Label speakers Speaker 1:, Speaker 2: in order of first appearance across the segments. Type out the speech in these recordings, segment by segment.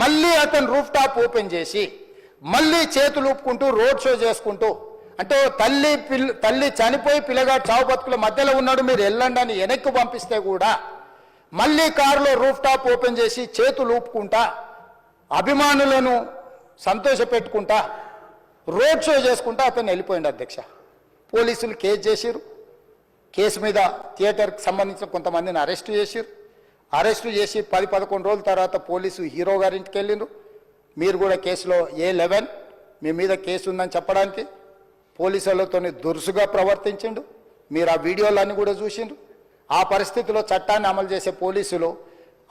Speaker 1: మళ్ళీ అతను roof top open చేసి మళ్ళీ చేతులు ఊపుకుంటూ రోడ్ షో చేసుకుంటూ, అంటే తల్లి చనిపోయి పిల్లగాడు చావు బతుకుల మధ్యలో ఉన్నాడు, మీరు వెళ్ళండి అని వెనక్కి పంపిస్తే కూడా మళ్ళీ కారులో రూఫ్ టాప్ ఓపెన్ చేసి చేతులు ఊపుకుంటా అభిమానులను సంతోషపెట్టుకుంటా రోడ్ షో చేసుకుంటా అతను వెళ్ళిపోయింది అధ్యక్ష. పోలీసులు కేసు చేసిరు. కేసు మీద థియేటర్కి సంబంధించిన కొంతమందిని అరెస్టు చేసిరు. అరెస్టు చేసి 10-11 రోజుల తర్వాత పోలీసు హీరో గారింటికి వెళ్ళిండ్రు. మీరు కూడా కేసులో A11 మీ మీద కేసు ఉందని చెప్పడానికి పోలీసులతో దురుసుగా ప్రవర్తించిండు. మీరు ఆ వీడియోలన్నీ కూడా చూసిండ్రు. ఆ పరిస్థితిలో చట్టాన్ని అమలు చేసే పోలీసులు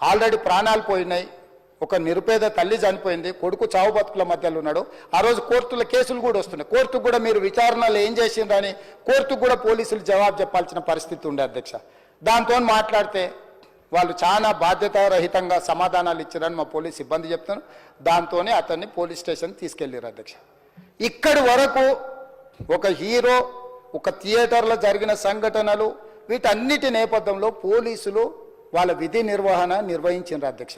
Speaker 1: ఆల్రెడీ ప్రాణాలు పోయినాయి, ఒక నిరుపేద తల్లి చనిపోయింది, కొడుకు చావు బతుకుల మధ్యలో ఉన్నాడు. ఆ రోజు కోర్టుల కేసులు కూడా వస్తున్నాయి. కోర్టుకు కూడా మీరు విచారణలో ఏం చేసిండ్రని కోర్టుకు కూడా పోలీసులు జవాబు చెప్పాల్సిన పరిస్థితి ఉండే అధ్యక్ష. దాంతో మాట్లాడితే వాళ్ళు చాలా బాధ్యతారహితంగా సమాధానాలు ఇచ్చారని మా పోలీస్ సిబ్బంది చెప్తాను. దాంతోనే అతన్ని పోలీస్ స్టేషన్ తీసుకెళ్ళారు అధ్యక్ష. ఇక్కడి వరకు ఒక హీరో, ఒక థియేటర్లో జరిగిన సంఘటనలు, వీటన్నిటి నేపథ్యంలో పోలీసులు వాళ్ళ విధి నిర్వహణ నిర్వహించారు అధ్యక్ష.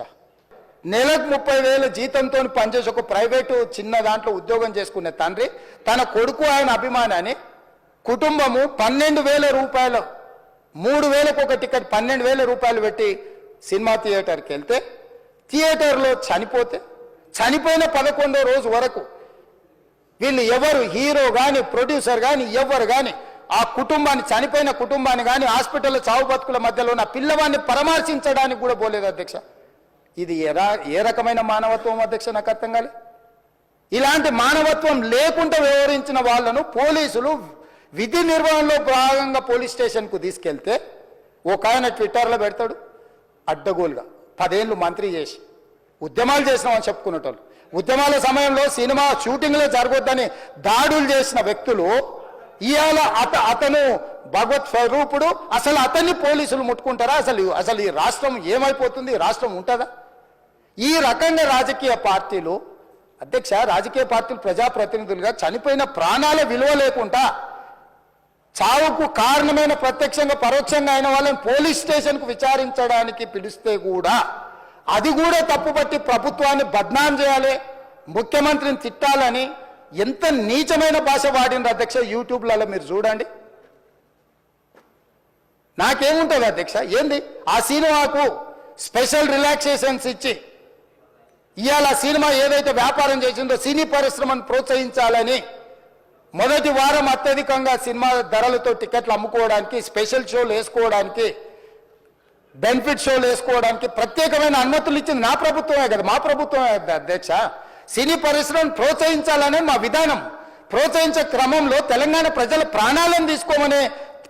Speaker 1: నెలకు 30,000 జీతంతో పనిచేసి ఒక ప్రైవేటు చిన్న దాంట్లో ఉద్యోగం చేసుకునే తండ్రి తన కొడుకు ఆయన అభిమానాన్ని కుటుంబము 12,000 రూపాయలు, 3,000కు ఒక టికెట్ 12,000 రూపాయలు పెట్టి సినిమా థియేటర్కి వెళ్తే థియేటర్లో చనిపోతే చనిపోయిన 11వ రోజు వరకు వీళ్ళు ఎవరు, హీరో కానీ ప్రొడ్యూసర్ కానీ ఎవరు కానీ ఆ కుటుంబాన్ని, చనిపోయిన కుటుంబాన్ని కానీ హాస్పిటల్లో చావు బతుకుల మధ్యలో ఉన్న పిల్లవాడిని పరామర్శించడానికి కూడా పోలేదు అధ్యక్ష. ఇది ఏ రకమైన మానవత్వం అధ్యక్ష? నాకు అర్థం కాలే. ఇలాంటి మానవత్వం లేకుండా వ్యవహరించిన వాళ్ళను పోలీసులు విధి నిర్వహణలో భాగంగా పోలీస్ స్టేషన్కు తీసుకెళ్తే ఒక ఆయన ట్విట్టర్లో పెడతాడు అడ్డగోలుగా 10 ఏళ్ళు మంత్రి చేసి ఉద్యమాలు చేసినామని చెప్పుకునేటోళ్ళు, ఉద్యమాల సమయంలో సినిమా షూటింగ్లో జరగొద్దని దాడులు చేసిన వ్యక్తులు ఇవాళ అతను భగవత్ స్వరూపుడు, అసలు అతన్ని పోలీసులు ముట్టుకుంటారా? అసలు ఈ రాష్ట్రం ఏమైపోతుంది? ఈ రాష్ట్రం ఉంటుందా? ఈ రకంగా రాజకీయ పార్టీలు అధ్యక్ష, రాజకీయ పార్టీలు ప్రజాప్రతినిధులుగా చనిపోయిన ప్రాణాల విలువ లేకుండా చావుకు కారణమైన ప్రత్యక్షంగా పరోక్షంగా అయిన వాళ్ళని పోలీస్ స్టేషన్కు విచారించడానికి పిలిస్తే కూడా అది కూడా తప్పుపట్టి ప్రభుత్వాన్ని బద్నాం చేయాలి, ముఖ్యమంత్రిని తిట్టాలని ఎంత నీచమైన భాష వాడిన అధ్యక్ష. యూట్యూబ్లలో మీరు చూడండి. నాకేముంటుంది అధ్యక్ష? ఏంది ఆ సినిమాకు స్పెషల్ రిలాక్సేషన్స్ ఇచ్చి ఇవాళ సినిమా ఏదైతే వ్యాపారం చేసిందో సినీ పరిశ్రమను ప్రోత్సహించాలని మొదటి వారం అత్యధికంగా సినిమా ధరలతో టికెట్లు అమ్ముకోవడానికి, స్పెషల్ షోలు వేసుకోవడానికి, బెనిఫిట్ షోలు వేసుకోవడానికి ప్రత్యేకమైన అనుమతులు ఇచ్చింది నా ప్రభుత్వమే కదా, మా ప్రభుత్వమే అధ్యక్ష. సినీ పరిశ్రమను ప్రోత్సహించాలనే మా విధానం. ప్రోత్సహించే క్రమంలో తెలంగాణ ప్రజల ప్రాణాలను తీసుకోమనే,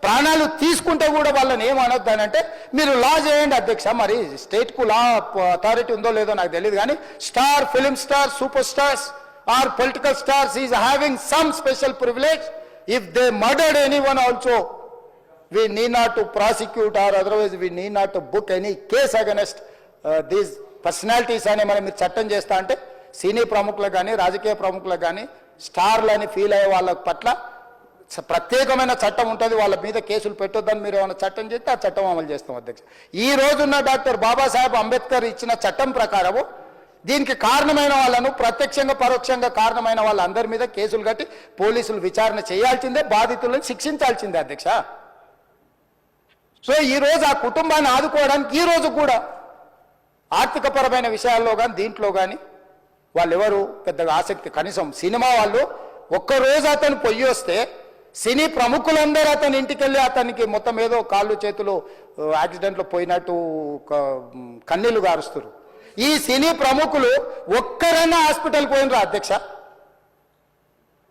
Speaker 1: ప్రాణాలు తీసుకుంటే కూడా వాళ్ళని ఏమనొద్దానంటే మీరు లా చేయండి అధ్యక్ష. మరి స్టేట్కు లా అథారిటీ ఉందో లేదో నాకు తెలియదు, కానీ star, film star, super stars or political stars is having some special privilege. If they murdered anyone also we need not to prosecute or otherwise we need not to book any case against these personalities అని మనం మీరు చట్టం చేస్తా అంటే సినీ ప్రముఖులకు కానీ రాజకీయ ప్రముఖులకు కానీ స్టార్లని ఫీల్ అయ్యే వాళ్ళ పట్ల ప్రత్యేకమైన చట్టం ఉంటుంది. వాళ్ళ మీద కేసులు పెట్టొద్దని మీరు ఏమైనా చట్టం చేస్తే ఆ చట్టం అమలు చేస్తాం అధ్యక్ష. ఈ రోజున్న డాక్టర్ బాబాసాహెబ్ అంబేద్కర్ ఇచ్చిన చట్టం ప్రకారము దీనికి కారణమైన వాళ్ళను, ప్రత్యక్షంగా పరోక్షంగా కారణమైన వాళ్ళందరి మీద కేసులు కట్టి పోలీసులు విచారణ చేయాల్సిందే, బాధితులను శిక్షించాల్సిందే అధ్యక్ష. సో ఈరోజు ఆ కుటుంబాన్ని ఆదుకోవడానికి ఈ రోజు కూడా ఆర్థికపరమైన విషయాల్లో కానీ దీంట్లో కానీ వాళ్ళు ఎవరు పెద్దగా ఆసక్తి, కనీసం సినిమా వాళ్ళు ఒక్కరోజు అతను పొయ్యి వస్తే సినీ ప్రముఖులందరూ అతని ఇంటికి వెళ్ళి అతనికి మొత్తం ఏదో కాళ్ళు చేతులు యాక్సిడెంట్లో పోయినట్టు కన్నీళ్లు గారుస్తారు. ఈ సినీ ప్రముఖులు ఒక్కరైనా హాస్పిటల్కి పోయినరా అధ్యక్ష?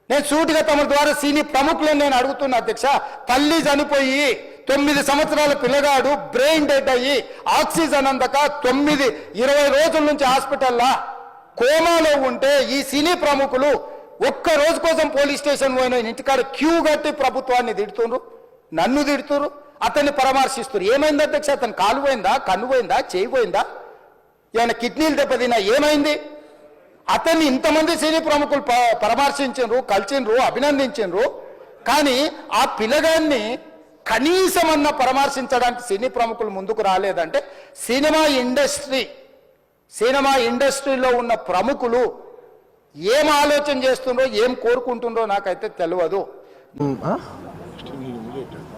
Speaker 1: నేను సూటిగా తమ ద్వారా సినీ ప్రముఖులను నేను అడుగుతున్నా అధ్యక్ష. తల్లి చనిపోయి 9 సంవత్సరాల పిల్లగాడు బ్రెయిన్ డెడ్ అయ్యి ఆక్సిజన్ అందక 20 రోజుల నుంచి హాస్పిటల్లో కోమాలో ఉంటే ఈ సినీ ప్రముఖులు ఒక్క రోజు కోసం పోలీస్ స్టేషన్ పోయిన ఇంటికాడ క్యూ కట్టి ప్రభుత్వాన్ని తిడుతున్నారు, నన్ను తిడుతున్నారు, అతన్ని పరామర్శిస్తున్నారు. ఏమైంది అధ్యక్ష? అతను కాలు పోయిందా, కన్ను పోయిందా, చేయి పోయిందా, ఏమైనా కిడ్నీలు దెబ్బతిన్నా, ఏమైంది? అతన్ని ఇంతమంది సినీ ప్రముఖులు పరామర్శించారు, కలిసిండ్రు, అభినందించారు. కానీ ఆ పిల్లగాన్ని కనీసమన్నా పరామర్శించడానికి సినీ ప్రముఖులు ముందుకు రాలేదంటే సినిమా ఇండస్ట్రీ సినిమా ఇండస్ట్రీలో ఉన్న ప్రముఖులు ఏం ఆలోచన చేస్తుండ్రో ఏం కోరుకుంటుండ్రో నాకైతే తెలియదు.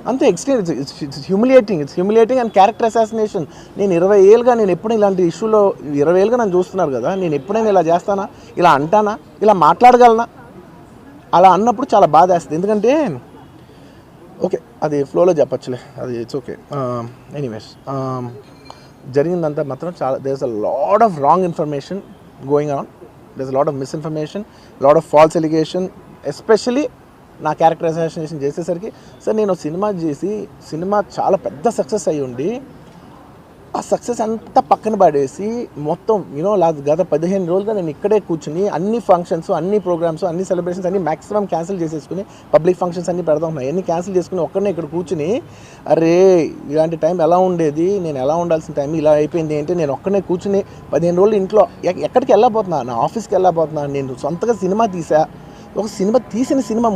Speaker 2: అంతే extreme, it's humiliating and character assassination. నేను 20 ఏళ్ళుగా నేను ఎప్పుడు ఇలాంటి ఇష్యూలో 20 ఏళ్ళుగా నన్ను చూస్తున్నారు కదా, నేను ఎప్పుడైనా ఇలా చేస్తానా, ఇలా అంటానా, ఇలా మాట్లాడగలనా? అలా అన్నప్పుడు చాలా బాధ వేస్తుంది. ఎందుకంటే ఓకే అది ఫ్లోలో చెప్పచ్చులే, అది ఇట్స్ ఓకే. ఎనీవేస్ జరిగిందంతా మాత్రం చాలా there is a lot of wrong information going on, there is a lot of misinformation, lot of false allegation. Especially నా క్యారెక్టర్ అసాసినేషన్ చేసేసరికి సార్ నేను సినిమా చేసి సినిమా చాలా పెద్ద సక్సెస్ అయ్యి ఉండి ఆ సక్సెస్ అంతా పక్కన పడేసి మొత్తం గత 15 రోజులుగా నేను ఇక్కడే కూర్చుని అన్ని ఫంక్షన్స్, అన్ని ప్రోగ్రామ్స్, అన్ని సెలబ్రేషన్స్ అన్ని మ్యాక్సిమం క్యాన్సిల్ చేసేసుకుని పబ్లిక్ ఫంక్షన్స్ అన్ని పెడతా ఉన్నాయి, అన్ని క్యాన్సిల్ చేసుకుని ఒక్కడనే ఇక్కడ కూర్చుని అరే ఇలాంటి టైం ఎలా ఉండేది, నేను ఎలా ఉండాల్సిన టైం ఇలా అయిపోయింది ఏంటి, నేను ఒక్కడనే కూర్చుని 15 రోజులు ఇంట్లో ఎక్కడికి వెళ్ళబోతున్నా, నా ఆఫీస్కి వెళ్ళబోతున్నా, నేను సొంతగా సినిమా తీసా. ఒక సినిమా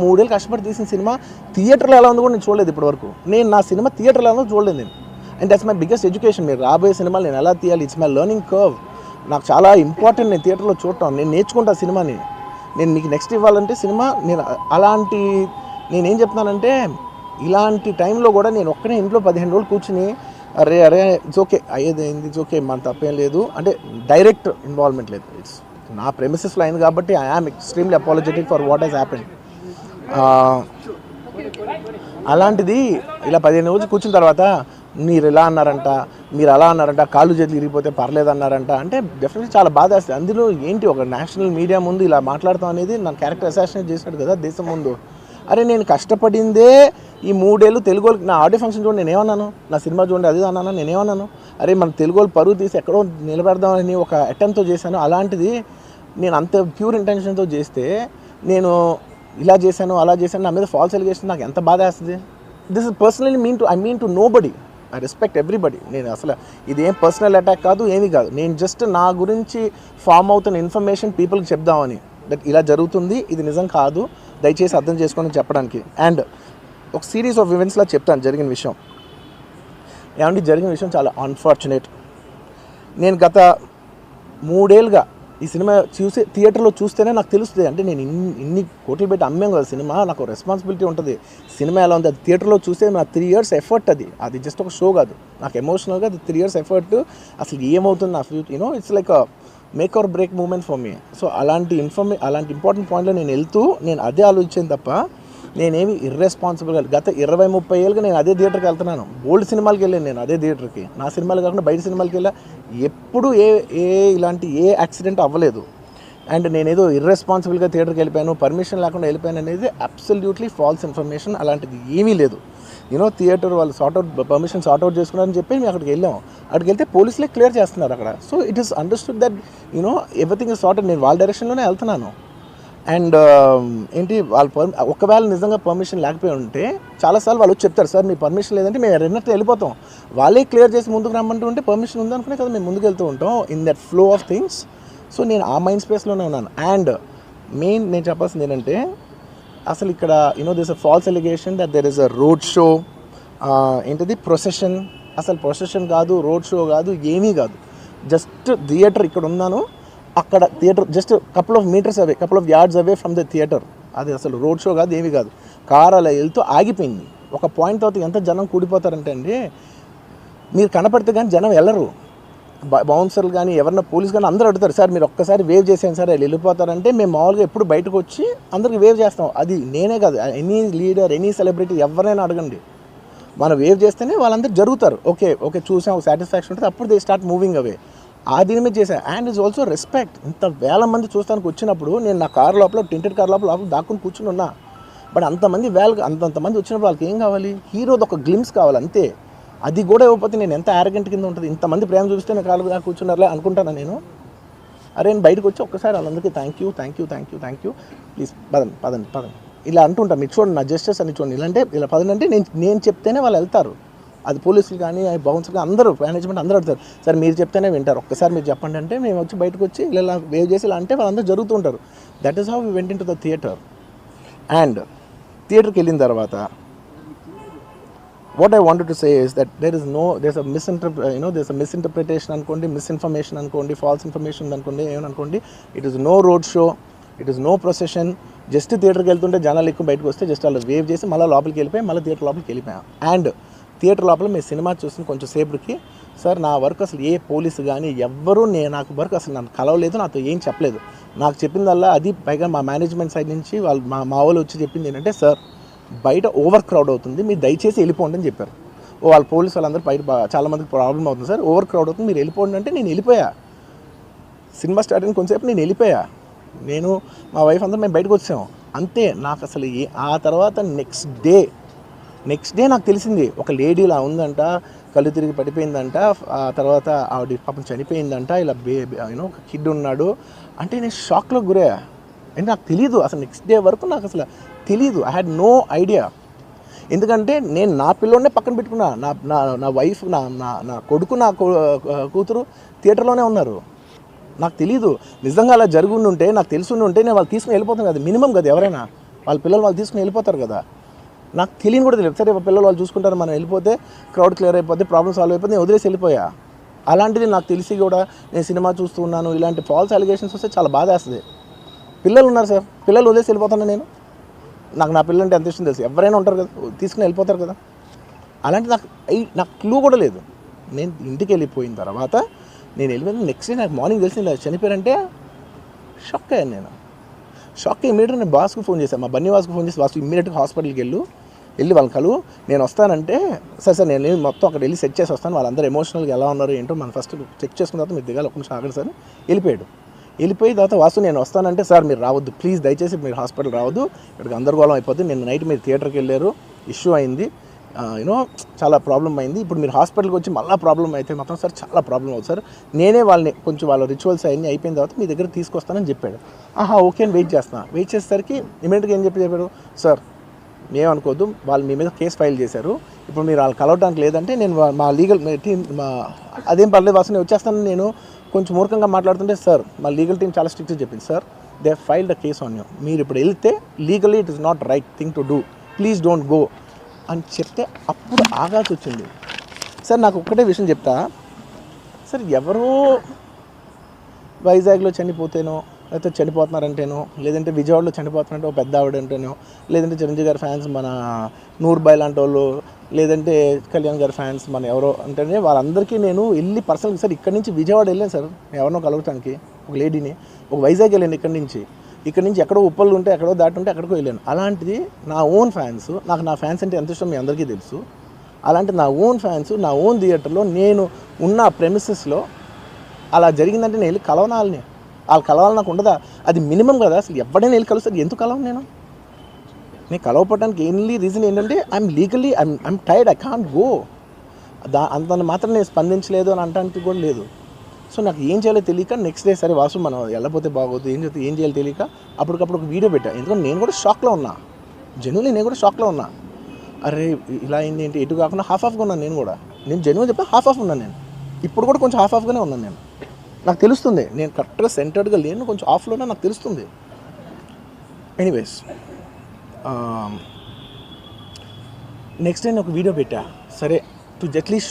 Speaker 2: 3 ఏళ్ళు కష్టపడి తీసిన సినిమా థియేటర్లో ఎలా ఉందో కూడా నేను చూడలేదు ఇప్పటివరకు. నేను నా సినిమా థియేటర్లో ఎలా ఉందో చూడలేదు నేను. And that's my biggest education. మీరు రాబోయే సినిమాలు నేను ఎలా తీయాలి, ఇట్స్ మై లెర్నింగ్ కర్వ్. నాకు చాలా ఇంపార్టెంట్ నేను థియేటర్లో చూడటం, నేను నేర్చుకుంటా సినిమాని. నేను మీకు నెక్స్ట్ ఇవ్వాలంటే సినిమా నేనేం చెప్తున్నానంటే ఇలాంటి టైంలో కూడా నేను ఒక్కనే ఇంట్లో 15 రోజులు కూర్చుని అరే ఇట్స్ ఓకే అయ్యేదైంది, ఇట్స్ ఓకే మన తప్పేం లేదు అంటే డైరెక్ట్ ఇన్వాల్వ్మెంట్ లేదు. ఇట్స్ నా ప్రెమిసెస్లో అయింది కాబట్టి I am extremely apologetic for what has happened. అలాంటిది ఇలా 15 రోజులు కూర్చున్న తర్వాత మీరు ఇలా అన్నారంట, మీరు అలా అన్నారంట, కాళ్ళు చేతులు ఇరిగిపోతే పర్లేదు అన్నారంట అంటే డెఫినెట్లీ చాలా బాధ వేస్తుంది. అందులో ఏంటి ఒక నేషనల్ మీడియా ముందు ఇలా మాట్లాడతాం అనేది నా క్యారెక్టర్ అసాసినేట్ చేసినట్టు కదా దేశం ముందు. అరే నేను కష్టపడిందే ఈ 3 ఏళ్ళు తెలుగు వాళ్ళకి. నా ఆడియో ఫంక్షన్ చూడండి నేనేమన్నాను, నా సినిమా చూడండి అది అన్నాను, నేనేమన్నాను, అరే మన తెలుగు వాళ్ళు పరువు తీసి ఎక్కడో నిలబెడదామని ఒక అటెంప్ట్తో చేశాను. అలాంటిది నేను అంత ప్యూర్ ఇంటెన్షన్తో చేస్తే నేను ఇలా చేశాను అలా చేశాను, నా మీద ఫాల్స్ ఎలిగేషన్ నాకు ఎంత బాధ వేస్తుంది. This is personally I mean to nobody, I respect everybody. నేను అసలు ఇదేం పర్సనల్ అటాక్ కాదు, ఏమీ కాదు. నేను జస్ట్ నా గురించి ఫామ్ అవుతున్న ఇన్ఫర్మేషన్ పీపుల్కి చెప్దామని, దట్ ఇలా జరుగుతుంది, ఇది నిజం కాదు, దయచేసి అర్థం చేసుకోండి చెప్పడానికి. అండ్ ఒక సిరీస్ ఆఫ్ ఈవెంట్స్లో చెప్తాను జరిగిన విషయం. ఏమంటే జరిగిన విషయం చాలా అన్ఫార్చునేట్. నేను గత 3 ఏళ్ళుగా ఈ సినిమా థియేటర్లో చూస్తేనే నాకు తెలుస్తుంది. అంటే నేను ఇన్ని కోట్లు పెట్టి అమ్మాం కదా సినిమా, నాకు రెస్పాన్సిబిలిటీ ఉంటుంది. సినిమా ఎలా ఉంది అది థియేటర్లో చూస్తే నా 3 years ఎఫర్ట్, అది జస్ట్ ఒక షో కాదు, నాకు ఎమోషనల్గా అది 3 years ఎఫర్ట్. అసలు ఏమవుతుంది నా future, it's like make or break moment for me. So అలాంటి ఇంపార్టెంట్ పాయింట్లో నేను వెళ్తూ నేను అదే ఆలోచించాను తప్ప నేనేమి ఇర్రెస్పాన్సిబుల్గా గత 20-30 ఏళ్ళుగా నేను అదే థియేటర్కి వెళ్తున్నాను. ఓల్డ్ సినిమాలకి వెళ్ళాను నేను అదే థియేటర్కి, నా సినిమాలు కాకుండా బయట సినిమాలకి వెళ్ళా. ఎప్పుడు ఇలాంటి యాక్సిడెంట్ అవ్వలేదు. అండ్ నేనేదో ఇర్రెస్పాన్సిబుల్గా థియేటర్కి వెళ్ళిపోయాను, పర్మిషన్ లేకుండా వెళ్ళిపోయాను అనేది అబ్సల్యూట్లీ ఫాల్స్ ఇన్ఫర్మేషన్. అలాంటిది ఏమీ లేదు. థియేటర్ వాళ్ళు పర్మిషన్ సార్ట్అవుట్ చేసుకున్నారని చెప్పి మేము అక్కడికి వెళ్ళాము. అక్కడికి వెళ్తే పోలీసులే క్లియర్ చేస్తున్నారు అక్కడ. So it is understood that everything is sorted. నేను వాళ్ళ డైరెక్షన్లోనే వెళ్తున్నాను. అండ్ ఏంటి ఒకవేళ నిజంగా పర్మిషన్ లేకపోయి ఉంటే చాలాసార్లు వాళ్ళు చెప్తారు, సార్ మీ పర్మిషన్ లేదంటే మేము రెండట్టు వెళ్ళిపోతాం. వాళ్ళే క్లియర్ చేసి ముందుకు రమ్మంటూ ఉంటే పర్మిషన్ ఉందనుకునే కదా మేము ముందుకు వెళ్తూ ఉంటాం in that flow of things. So నేను ఆ మైండ్ స్పేస్లోనే ఉన్నాను. అండ్ మెయిన్ నేను చెప్పాల్సింది ఏంటంటే అసలు ఇక్కడ this a false allegation that there is a road show, ఏంటిది ప్రొసెషన్. అసలు ప్రొసెషన్ కాదు, రోడ్ షో కాదు, ఏమీ కాదు. జస్ట్ థియేటర్ ఇక్కడ ఉన్నాను, అక్కడ theatre just couple of yards away from the theatre. అది అసలు రోడ్ షో కాదు, ఏమీ కాదు. కార్ అలా వెళ్తూ ఆగిపోయింది. ఒక పాయింట్ తర్వాత ఎంత జనం కూడిపోతారంటే అండి, మీరు కనపడితే కానీ జనం వెళ్ళరు. బౌన్సర్లు కానీ ఎవరన్నా పోలీస్ కానీ అందరూ అడుగుతారు, సార్ మీరు ఒక్కసారి వేవ్ చేసాను సార్ వెళ్ళిపోతారంటే మేము మామూలుగా ఎప్పుడు బయటకు వచ్చి అందరికి వేవ్ చేస్తాం. అది నేనే కాదు, ఎనీ లీడర్ ఎనీ సెలబ్రిటీ ఎవరైనా అడగండి, మనం వేవ్ చేస్తేనే వాళ్ళందరూ జరుగుతారు. ఓకే చూసాం సాటిస్ఫాక్షన్ ఉంటుంది, అప్పుడు దే స్టార్ట్ మూవింగ్ అవే. ఆ దీని మీద చేశాను. And it's also respect. ఇంత వేల మంది చూస్తానికి వచ్చినప్పుడు నేను నా కార్ లోపల టెంటెడ్ కార్ లోపల దాక్కుని కూర్చుని ఉన్నా. బట్ అంతమంది అంతమంది వచ్చినప్పుడు వాళ్ళకి ఏం కావాలి, హీరోది ఒక గ్లిమ్స్ కావాలి అంతే. అది కూడా ఇవ్వకపోతే నేను ఎంత యారగెంట్ కింద ఉంటుంది. ఇంతమంది ప్రేమ చూపిస్తే నేను కాలు కూర్చున్నారులే అనుకుంటాను నేను. అరే నేను బయటకు వచ్చి ఒక్కసారి వాళ్ళందరికీ థ్యాంక్ యూ ప్లీజ్ పదండి ఇలా అంటుంటా. మీరు చూడండి నా జస్టిస్ అని చూడండి. ఇలాంటే ఇలా పదండి నేను చెప్తేనే వాళ్ళు వెళ్తారు. అది పోలీసులు కానీ బౌన్సర్లు అందరూ మేనేజ్మెంట్ అందరూ అడుగుతారు, సార్ మీరు చెప్తేనే వింటారు, ఒక్కసారి మీరు చెప్పండి అంటే మేము వచ్చి బయటకు వచ్చి ఇలా వేవ్ చేసి ఇలా అంటే వాళ్ళందరూ జరుగుతుంటారు. That is how we went in to the theater. And థియేటర్కి వెళ్ళిన తర్వాత what I wanted to say is that there's a misinterpretation అనుకోండి, మిస్ఇన్ఫర్మేషన్ అనుకోండి, ఫాల్స్ ఇన్ఫర్మేషన్ అనుకోండి, ఏమనుకోండి, it is no road show, it is no procession. Just థియేటర్కి వెళ్తుంటే జనాలు ఎక్కువ బయటకు వస్తే జస్ట్ అలా వేవ్ చేసి మళ్ళీ లోపలికి వెళ్ళిపోయి మళ్ళీ థియేటర్ లోపలికి వెళ్ళిపోయాం. అండ్ థియేటర్ లోపల మీరు సినిమా చూసిన కొంచెం సేపటికి సార్ నా వర్క్ అసలు ఏ పోలీసు కానీ ఎవ్వరూ నాకు వర్క్ అసలు నన్ను కలవలేదు, నాతో ఏం చెప్పలేదు. నాకు చెప్పిందల్లా అది పైగా మా మేనేజ్మెంట్ సైడ్ నుంచి వాళ్ళు మా వాళ్ళు వచ్చి చెప్పింది ఏంటంటే, సార్ బయట ఓవర్ క్రౌడ్ అవుతుంది, మీరు దయచేసి వెళ్ళిపోండి అని చెప్పారు. వాళ్ళ పోలీసు వాళ్ళందరూ బయట చాలామందికి ప్రాబ్లం అవుతుంది సార్, ఓవర్ క్రౌడ్ అవుతుంది, మీరు వెళ్ళిపోండి అంటే నేను వెళ్ళిపోయా. సినిమా స్టార్ట్ అయిన కొంచెంసేపు నేను వెళ్ళిపోయా. నేను మా వైఫ్ అందరూ మేము బయటకు వచ్చాము అంతే. నాకు అసలు ఆ తర్వాత నెక్స్ట్ డే నాకు తెలిసింది ఒక లేడీ ఇలా ఉందంట, కళ్ళు తిరిగి పడిపోయిందంట, ఆ తర్వాత ఆవిడ పాపం చనిపోయిందంట, ఇలా ఒక కిడ్ ఉన్నాడు అంటే నేను షాక్లో గురయ్యా. అంటే నాకు తెలీదు అసలు నెక్స్ట్ డే వరకు నాకు అసలు తెలీదు. I had no idea. ఎందుకంటే నేను నా పిల్లోనే పక్కన పెట్టుకున్నా, నా వైఫ్ నా కొడుకు నా కూతురు థియేటర్లోనే ఉన్నారు. నాకు తెలీదు. నిజంగా అలా జరుగుండి ఉంటే నాకు తెలుసుండి ఉంటే నేను వాళ్ళు తీసుకుని వెళ్ళిపోతాను కదా, మినిమం కదా, ఎవరైనా వాళ్ళ పిల్లలు వాళ్ళు తీసుకుని వెళ్ళిపోతారు కదా. నాకు తెలియని కూడా తెలియదు. సరే పిల్లలు వాళ్ళు చూసుకుంటారు, మనం వెళ్ళిపోతే క్రౌడ్ క్లియర్ అయిపోతే ప్రాబ్లమ్ సాల్వ్ అయిపోతే నేను వదిలేసి వెళ్ళిపోయా. అలాంటిది నాకు తెలిసి కూడా నేను సినిమా చూస్తూ ఉన్నాను, ఇలాంటి ఫాల్స్ అలిగేషన్స్ వస్తే చాలా బాధ వేస్తుంది. పిల్లలు ఉన్నారు సార్, పిల్లలు వదిలేసి వెళ్ళిపోతాను నేను. నా పిల్లలు అంటే ఎంత ఇష్టం తెలుసు, ఎవరైనా ఉంటారు కదా తీసుకుని వెళ్ళిపోతారు కదా. అలాంటి నాకు క్లూ కూడా లేదు. నేను ఇంటికి వెళ్ళిపోయిన తర్వాత నేను వెళ్ళిపోయిన నెక్స్ట్ డే నాకు మార్నింగ్ తెలిసింది చనిపోయారంటే షాక్ అయ్యాను నేను. షాక్ అయ్యి ఇమీడియట్గా నేను బాస్కు ఫోన్ చేశాను, మా బన్నీ వాసుకు ఫోన్ చేసి, వాసు ఇమీడియట్గా హాస్పిటల్కి వెళ్ళి వాళ్ళని కలువు, నేను వస్తానంటే సార్ నేను మొత్తం అక్కడ వెళ్ళి సెట్ చేసి వస్తాను, వాళ్ళందరూ ఎమోషనల్గా ఎలా ఉన్నారు ఏంటో మనం ఫస్ట్ చెక్ చేసుకున్న తర్వాత మీరు దిగాలి, ఒక నిమిషం ఆగండి సార్. వెళ్ళిపోయి తర్వాత వాసు నేను వస్తానంటే, సార్ మీరు రావద్దు ప్లీజ్, దయచేసి మీరు హాస్పిటల్ రావద్దు, ఇక్కడికి గందరగోళం అయిపోతుంది, నేను నైట్ మీరు థియేటర్కి వెళ్ళారు, ఇష్యూ అయింది, చాలా ప్రాబ్లం అయింది, ఇప్పుడు మీరు హాస్పిటల్కి వచ్చి మళ్ళీ ప్రాబ్లం అయితే మాత్రం సార్ చాలా ప్రాబ్లం అవుతుంది సార్, నేనే వాళ్ళని కొంచెం వాళ్ళ రిచువల్స్ అన్నీ అయిపోయిన తర్వాత మీ దగ్గర తీసుకొస్తానని చెప్పాడు. ఓకే అని వెయిట్ చేసేసరికి ఇమీడియట్గా ఏం చెప్పాడు, సార్ ఏమనుకోవద్దు, వాళ్ళు మీ మీద కేసు ఫైల్ చేశారు, ఇప్పుడు మీరు వాళ్ళు కలవడానికి లేదంటే నేను మా లీగల్ టీం అదేం పర్లేదు వాసు నేను వచ్చేస్తాను, నేను కొంచెం మూర్ఖంగా మాట్లాడుతుంటే సార్ మా లీగల్ టీం చాలా స్ట్రిక్ట్గా చెప్పింది, sir they filed the case on you, మీరు ఇప్పుడు వెళ్తే legally it is not right thing to do, please don't go అని చెప్తే అప్పుడు ఆగాల్సి వచ్చింది. సార్ నాకు ఒక్కటే విషయం చెప్తా సార్, ఎవరో వైజాగ్లో చనిపోతేనో లేకపోతే చనిపోతున్నారంటేనో, లేదంటే విజయవాడలో చనిపోతున్నారంటే ఒక పెద్ద ఆవిడ అంటేనో, లేదంటే చిరంజీవి గారి ఫ్యాన్స్ మన నూర్బాయ్ లాంటి వాళ్ళు, లేదంటే కళ్యాణ్ గారి ఫ్యాన్స్ మన ఎవరో అంటేనే వాళ్ళందరికీ నేను వెళ్ళి పర్సనల్గా సార్ ఇక్కడి నుంచి విజయవాడ వెళ్ళాను సార్ ఎవరినో కలవటానికి, ఒక లేడీని, ఒక వైజాగ్ వెళ్ళాను ఇక్కడి నుంచి ఎక్కడో ఉప్పలు ఉంటే ఎక్కడో దాటి ఉంటే ఎక్కడికో వెళ్ళాను. అలాంటిది నా ఓన్ ఫ్యాన్స్, నాకు నా ఫ్యాన్స్ అంటే ఎంత ఇష్టం మీ అందరికీ తెలుసు, అలాంటి నా ఓన్ ఫ్యాన్స్ నా ఓన్ థియేటర్లో నేను ఉన్న ప్రెమిసెస్లో అలా జరిగిందంటే నేను వెళ్ళి కలవనాలని, వాళ్ళు కలవాలి నాకు ఉండదా, అది మినిమం కదా. అసలు ఎవడైనా వెళ్ళి కలుస్తారు, ఎందుకు కలవను నేను కలవపడడానికి ఓన్లీ రీజన్ ఏంటంటే I'm tired, I can't go, అంత మాత్రం నేను స్పందించలేదు అని అనడానికి కూడా లేదు. సో నాకు ఏం చేయాలో తెలియక నెక్స్ట్ డే సరే వాసు మనం వెళ్ళకపోతే బాగోదు, ఏం చేయాలో తెలియక అప్పటికప్పుడు ఒక వీడియో పెట్టా. ఎందుకంటే నేను కూడా షాక్లో ఉన్నా, జెన్యున్లీ నేను కూడా షాక్లో ఉన్నా. అరే ఇలా అయింది ఏంటి, ఎటు కాకుండా హాఫ్ ఆఫ్గా ఉన్నాను నేను జెన్యున్గా చెప్పా, హాఫ్ ఆఫ్ ఉన్నాను నేను, ఇప్పుడు కూడా కొంచెం హాఫ్ ఆఫ్గానే ఉన్నాను నేను, నాకు తెలుస్తుంది నేను కరెక్ట్గా సెంటర్డ్గా లేను, కొంచెం ఆఫ్లోనే నాకు తెలుస్తుంది. ఎనీవేస్ నెక్స్ట్ డే నేను ఒక వీడియో పెట్టా, సరే టు అట్లీస్ట్